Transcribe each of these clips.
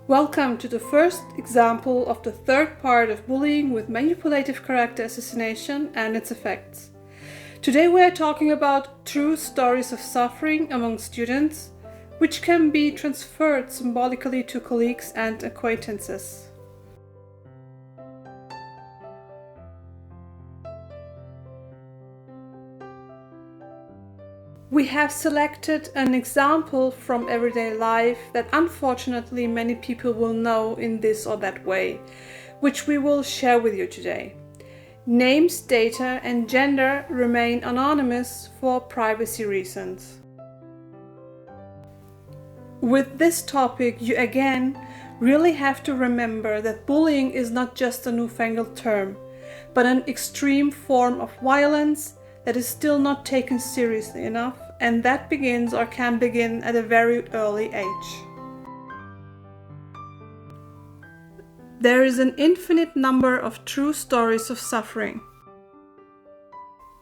Welcome to the first example of the third part of bullying with manipulative character assassination and its effects. Today we are talking about true stories of suffering among students, which can be transferred symbolically to colleagues and acquaintances. We have selected an example from everyday life that unfortunately many people will know in this or that way, which we will share with you today. Names, data, and gender remain anonymous for privacy reasons. With this topic, you again really have to remember that bullying is not just a newfangled term, but an extreme form of violence that is still not taken seriously enough, and that begins or can begin at a very early age. There is an infinite number of true stories of suffering.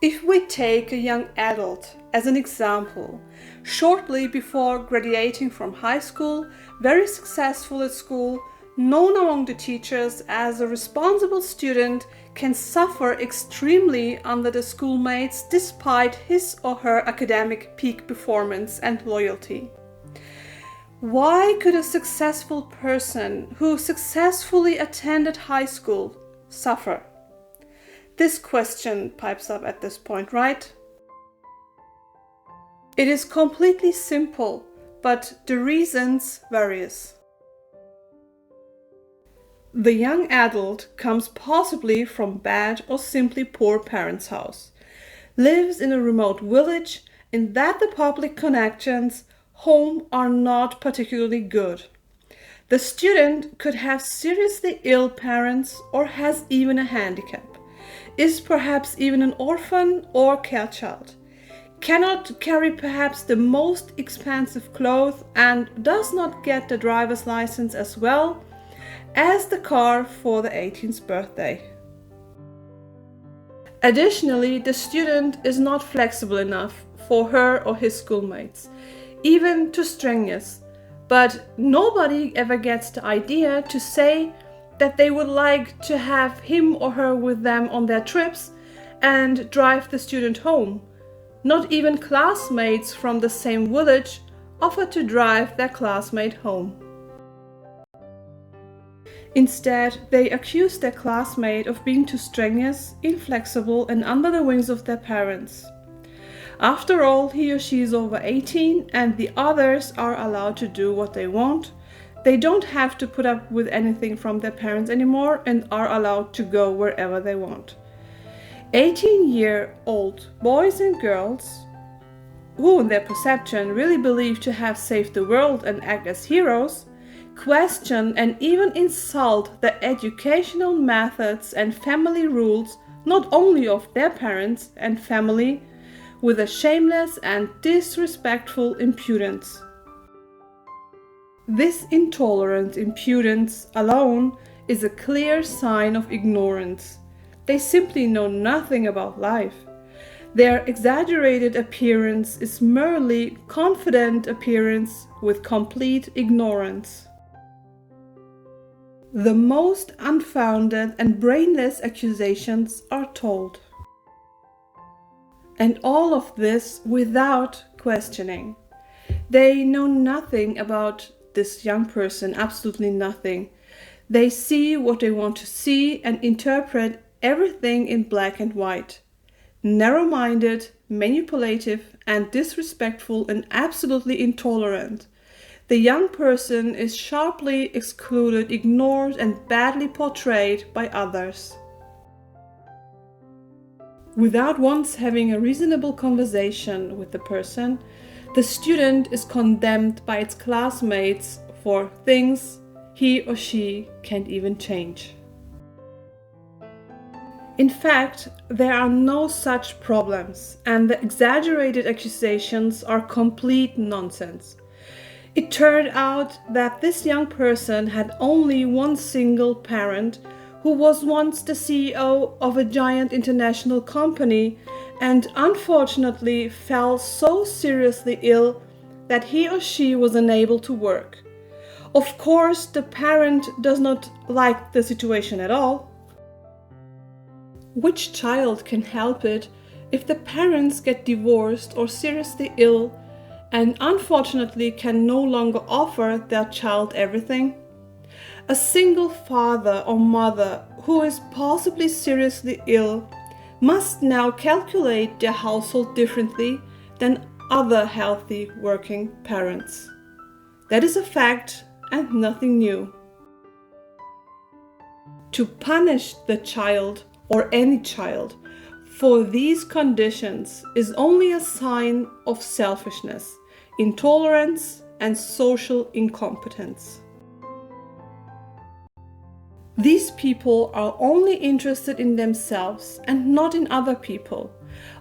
If we take a young adult as an example, shortly before graduating from high school, very successful at school, known among the teachers as a responsible student, can suffer extremely under the schoolmates despite his or her academic peak performance and loyalty. Why could a successful person who successfully attended high school suffer? This question pipes up at this point, right? It is completely simple, but the reasons varies. The young adult comes possibly from bad or simply poor parents' house, lives in a remote village in that the public connections home are not particularly good. The student could have seriously ill parents or has even a handicap, is perhaps even an orphan or care child, cannot carry perhaps the most expensive clothes and does not get the driver's license as well as the car for the 18th birthday. Additionally, the student is not flexible enough for her or his schoolmates, even to strangers, but nobody ever gets the idea to say that they would like to have him or her with them on their trips and drive the student home. Not even classmates from the same village offer to drive their classmate home. Instead, they accuse their classmate of being too strenuous, inflexible, and under the wings of their parents. After all, he or she is over 18 and the others are allowed to do what they want. They don't have to put up with anything from their parents anymore and are allowed to go wherever they want. 18-year-old boys and girls, who in their perception really believe to have saved the world and act as heroes, question and even insult the educational methods and family rules not only of their parents and family with a shameless and disrespectful impudence. This intolerant impudence alone is a clear sign of ignorance. They simply know nothing about life. Their exaggerated appearance is merely confident appearance with complete ignorance. The most unfounded and brainless accusations are told. And all of this without questioning. They know nothing about this young person, absolutely nothing. They see what they want to see and interpret everything in black and white. Narrow-minded, manipulative, and disrespectful and absolutely intolerant. The young person is sharply excluded, ignored, and badly portrayed by others. Without once having a reasonable conversation with the person, the student is condemned by its classmates for things he or she can't even change. In fact, there are no such problems, and the exaggerated accusations are complete nonsense. It turned out that this young person had only one single parent who was once the CEO of a giant international company and unfortunately fell so seriously ill that he or she was unable to work. Of course, the parent does not like the situation at all. Which child can help it if the parents get divorced or seriously ill and unfortunately can no longer offer their child everything? A single father or mother who is possibly seriously ill must now calculate their household differently than other healthy working parents. That is a fact and nothing new. To punish the child or any child for these conditions is only a sign of selfishness, intolerance, and social incompetence. These people are only interested in themselves and not in other people.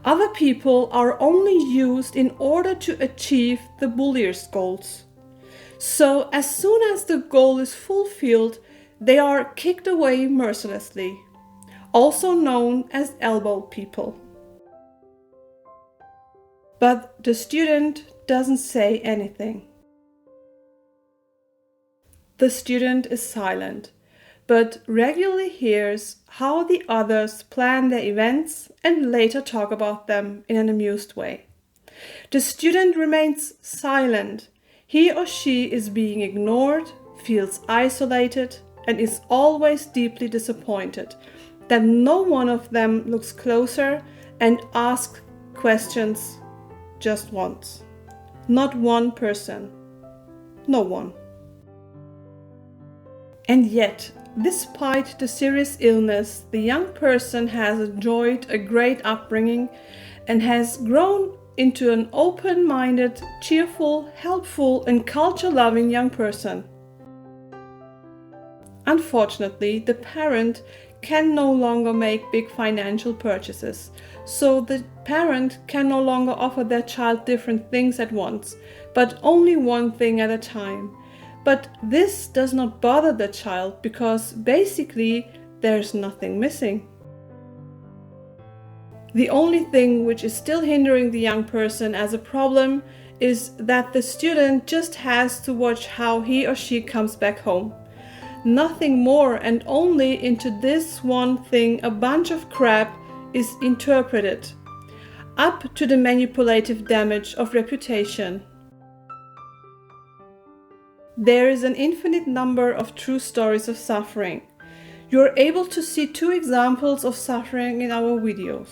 Other people are only used in order to achieve the bullier's goals. So as soon as the goal is fulfilled, they are kicked away mercilessly, also known as elbow people. But the student doesn't say anything. The student is silent, but regularly hears how the others plan their events and later talk about them in an amused way. The student remains silent. He or she is being ignored, feels isolated, and is always deeply disappointed that no one of them looks closer and asks questions just once. Not one person. No one. And yet, despite the serious illness, the young person has enjoyed a great upbringing and has grown into an open-minded, cheerful, helpful, and culture-loving young person. Unfortunately, the parent can no longer make big financial purchases, so the parent can no longer offer their child different things at once, but only one thing at a time. But this does not bother the child because basically there's nothing missing. The only thing which is still hindering the young person as a problem is that the student just has to watch how he or she comes back home. Nothing more, and only into this one thing a bunch of crap is interpreted, up to the manipulative damage of reputation. There is an infinite number of true stories of suffering. You are able to see 2 examples of suffering in our videos.